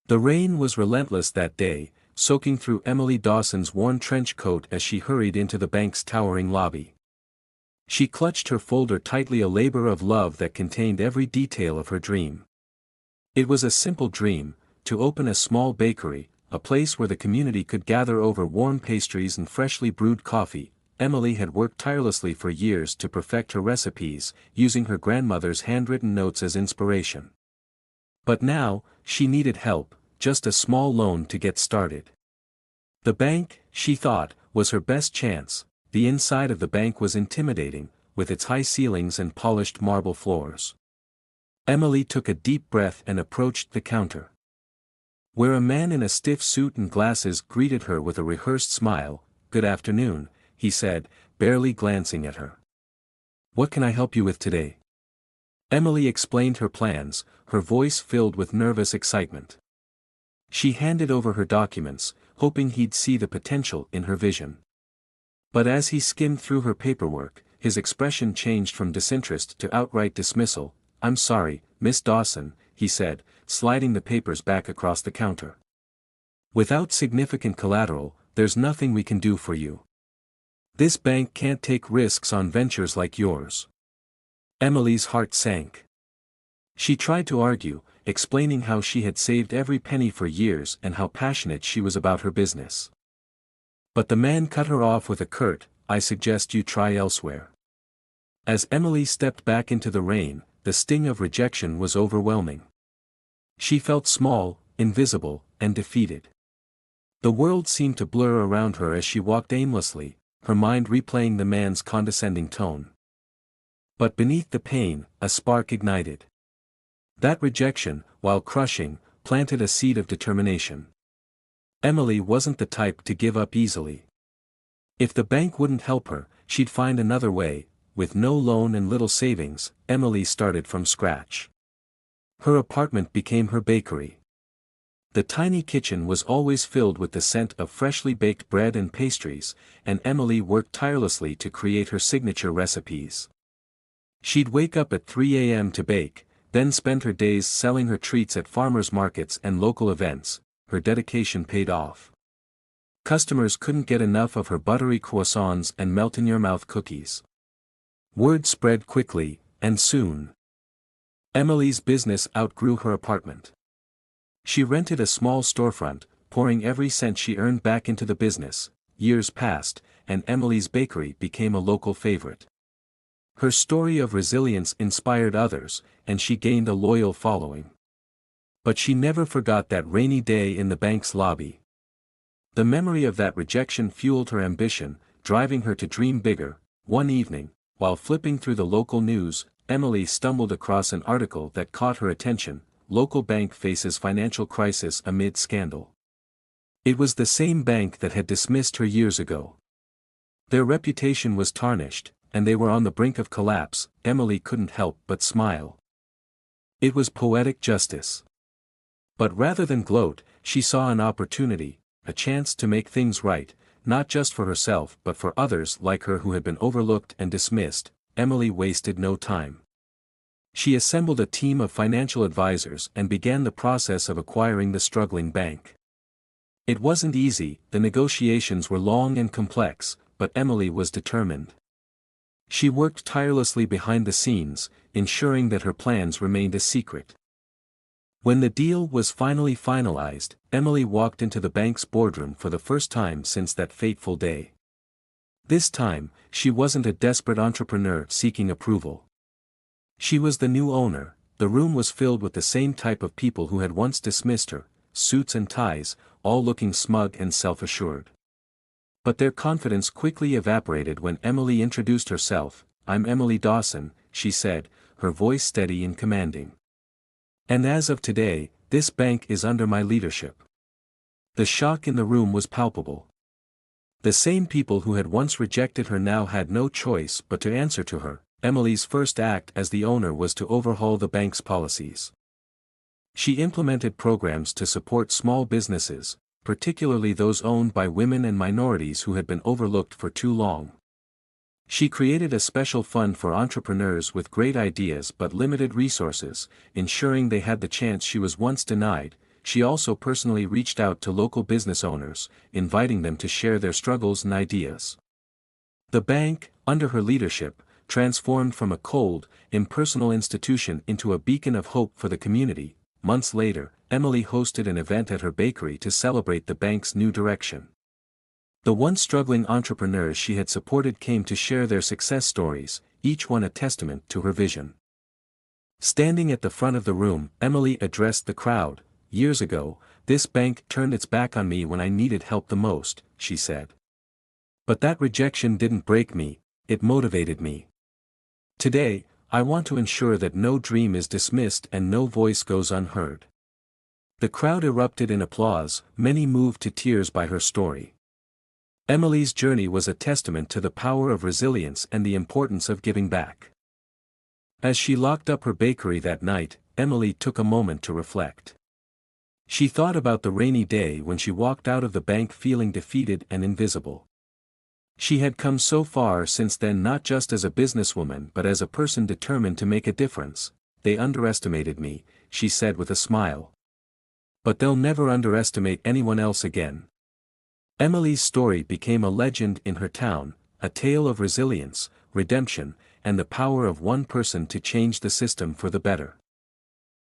The rain was relentless that day, soaking through Emily Dawson's worn trench coat as she hurried into the bank's towering lobby. She clutched her folder tightly, a labor of love that contained every detail of her dream. It was a simple dream, to open a small bakery, a place where the community could gather over warm pastries and freshly brewed coffee. Emily had worked tirelessly for years to perfect her recipes, using her grandmother's handwritten notes as inspiration. But now, she needed help, just a small loan to get started. The bank, she thought, was her best chance. The inside of the bank was intimidating, with its high ceilings and polished marble floors. Emily took a deep breath and approached the counter, where a man in a stiff suit and glasses greeted her with a rehearsed smile. "Good afternoon," he said, barely glancing at her. "What can I help you with today?" Emily explained her plans, her voice filled with nervous excitement. She handed over her documents, hoping he'd see the potential in her vision. But as he skimmed through her paperwork, his expression changed from disinterest to outright dismissal. "I'm sorry, Miss Dawson," he said, sliding the papers back across the counter. "Without significant collateral, there's nothing we can do for you. This bank can't take risks on ventures like yours." Emily's heart sank. She tried to argue, explaining how she had saved every penny for years and how passionate she was about her business. But the man cut her off with a curt, "I suggest you try elsewhere." As Emily stepped back into the rain, the sting of rejection was overwhelming. She felt small, invisible, and defeated. The world seemed to blur around her as she walked aimlessly, her mind replaying the man's condescending tone. But beneath the pain, a spark ignited. That rejection, while crushing, planted a seed of determination. Emily wasn't the type to give up easily. If the bank wouldn't help her, she'd find another way. With no loan and little savings, Emily started from scratch. Her apartment became her bakery. The tiny kitchen was always filled with the scent of freshly baked bread and pastries, and Emily worked tirelessly to create her signature recipes. She'd wake up at 3 a.m. to bake, then spend her days selling her treats at farmers markets and local events. Her dedication paid off. Customers couldn't get enough of her buttery croissants and melt-in-your-mouth cookies. Word spread quickly, and soon, Emily's business outgrew her apartment. She rented a small storefront, pouring every cent she earned back into the business. Years passed, and Emily's bakery became a local favorite. Her story of resilience inspired others, and she gained a loyal following. But she never forgot that rainy day in the bank's lobby. The memory of that rejection fueled her ambition, driving her to dream bigger. One evening, while flipping through the local news, Emily stumbled across an article that caught her attention. "Local bank faces financial crisis amid scandal." It was the same bank that had dismissed her years ago. Their reputation was tarnished, and they were on the brink of collapse. Emily couldn't help but smile. It was poetic justice. But rather than gloat, she saw an opportunity, a chance to make things right, not just for herself but for others like her who had been overlooked and dismissed. Emily wasted no time. She assembled a team of financial advisors and began the process of acquiring the struggling bank. It wasn't easy, the negotiations were long and complex, but Emily was determined. She worked tirelessly behind the scenes, ensuring that her plans remained a secret. When the deal was finally finalized, Emily walked into the bank's boardroom for the first time since that fateful day. This time, she wasn't a desperate entrepreneur seeking approval. She was the new owner. The room was filled with the same type of people who had once dismissed her, suits and ties, all looking smug and self-assured. But their confidence quickly evaporated when Emily introduced herself. "I'm Emily Dawson," she said, her voice steady and commanding. "And as of today, this bank is under my leadership." The shock in the room was palpable. The same people who had once rejected her now had no choice but to answer to her. Emily's first act as the owner was to overhaul the bank's policies. She implemented programs to support small businesses, particularly those owned by women and minorities who had been overlooked for too long. She created a special fund for entrepreneurs with great ideas but limited resources, ensuring they had the chance she was once denied. she also personally reached out to local business owners, inviting them to share their struggles and ideas. The bank, under her leadership, transformed from a cold, impersonal institution into a beacon of hope for the community. Months later, Emily hosted an event at her bakery to celebrate the bank's new direction. The once struggling entrepreneurs she had supported came to share their success stories, each one a testament to her vision. Standing at the front of the room, Emily addressed the crowd. "Years ago, this bank turned its back on me when I needed help the most," she said. "But that rejection didn't break me, it motivated me. Today, I want to ensure that no dream is dismissed and no voice goes unheard." The crowd erupted in applause, many moved to tears by her story. Emily's journey was a testament to the power of resilience and the importance of giving back. As she locked up her bakery that night, Emily took a moment to reflect. She thought about the rainy day when she walked out of the bank feeling defeated and invisible. She had come so far since then, not just as a businesswoman but as a person determined to make a difference. "They underestimated me," she said with a smile. "But they'll never underestimate anyone else again." Emily's story became a legend in her town, a tale of resilience, redemption, and the power of one person to change the system for the better.